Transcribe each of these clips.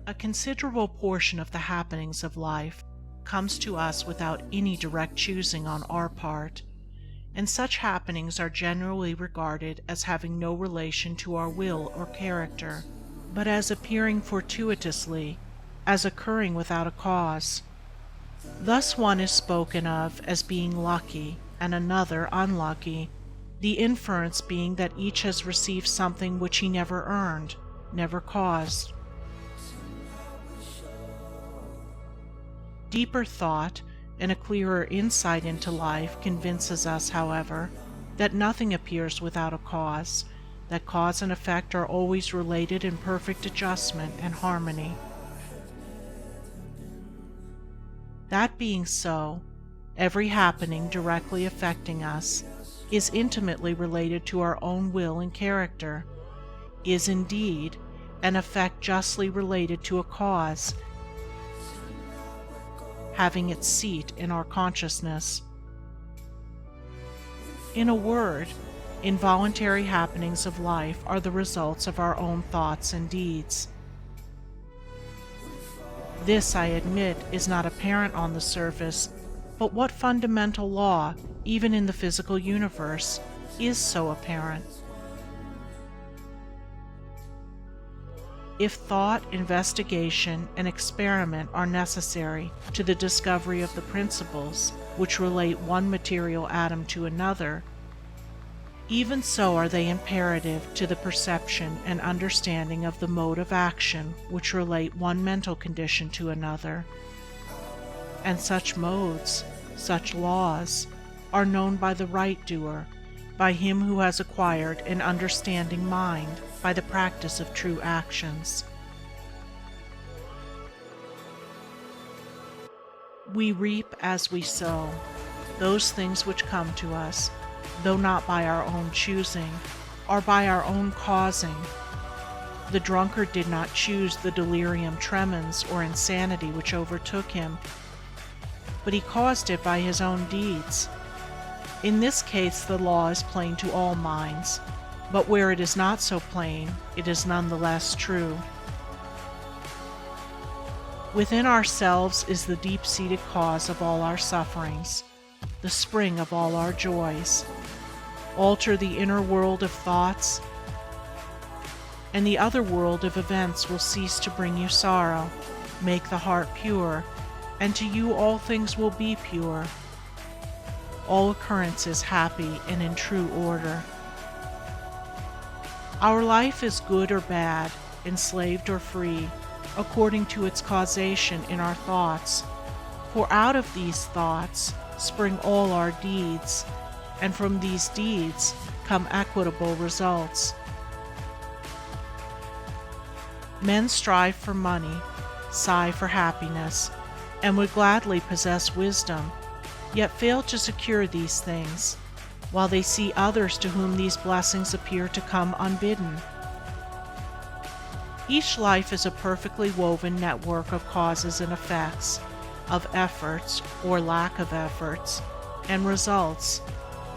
A considerable portion of the happenings of life comes to us without any direct choosing on our part, and such happenings are generally regarded as having no relation to our will or character, but as appearing fortuitously, as occurring without a cause. Thus one is spoken of as being lucky and another unlucky, the inference being that each has received something which he never earned, never caused. Deeper thought and a clearer insight into life convinces us, however, that nothing appears without a cause, that cause and effect are always related in perfect adjustment and harmony. That being so, every happening directly affecting us is intimately related to our own will and character, is indeed an effect justly related to a cause having its seat in our consciousness. In a word, involuntary happenings of life are the results of our own thoughts and deeds. This, I admit, is not apparent on the surface, but what fundamental law, even in the physical universe, is so apparent? If thought, investigation, and experiment are necessary to the discovery of the principles which relate one material atom to another, even so are they imperative to the perception and understanding of the mode of action which relate one mental condition to another. And such modes, such laws, are known by the right doer, by him who has acquired an understanding mind by the practice of true actions. We reap as we sow. Those things which come to us, though not by our own choosing, are by our own causing. The drunkard did not choose the delirium tremens or insanity which overtook him, but he caused it by his own deeds. In this case the law is plain to all minds, but where it is not so plain, it is none the less true. Within ourselves is the deep-seated cause of all our sufferings, the spring of all our joys. Alter the inner world of thoughts, and the other world of events will cease to bring you sorrow. Make the heart pure, and to you all things will be pure. All occurrences happy and in true order. Our life is good or bad, enslaved or free, according to its causation in our thoughts. For out of these thoughts spring all our deeds, and from these deeds come equitable results. Men strive for money, sigh for happiness, and would gladly possess wisdom, yet fail to secure these things, while they see others to whom these blessings appear to come unbidden. Each life is a perfectly woven network of causes and effects, of efforts or lack of efforts, and results,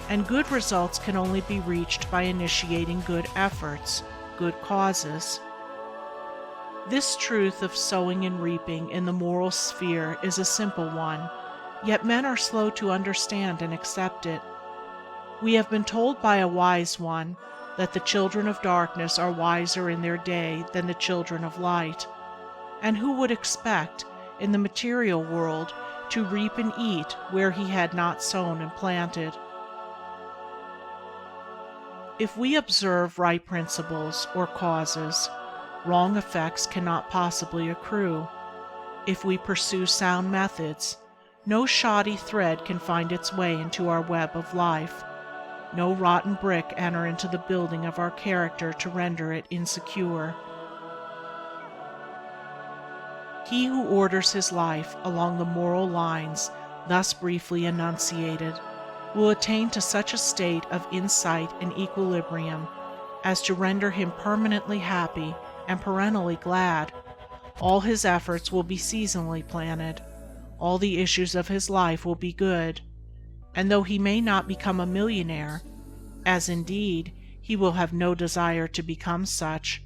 and good results can only be reached by initiating good efforts, good causes. This truth of sowing and reaping in the moral sphere is a simple one, yet men are slow to understand and accept it. We have been told by a wise one that the children of darkness are wiser in their day than the children of light, and who would expect, in the material world, to reap and eat where he had not sown and planted? If we observe right principles or causes, wrong effects cannot possibly accrue. If we pursue sound methods, no shoddy thread can find its way into our web of life, no rotten brick enter into the building of our character to render it insecure. He who orders his life along the moral lines thus briefly enunciated will attain to such a state of insight and equilibrium as to render him permanently happy and perennially glad. All his efforts will be seasonally planted, all the issues of his life will be good, and though he may not become a millionaire, as indeed he will have no desire to become such,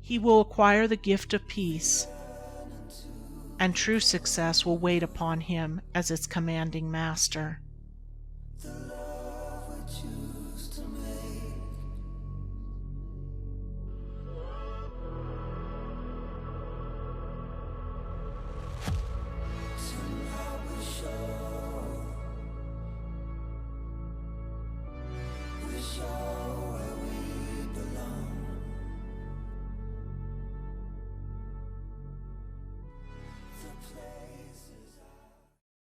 he will acquire the gift of peace, and true success will wait upon him as its commanding master. The love which you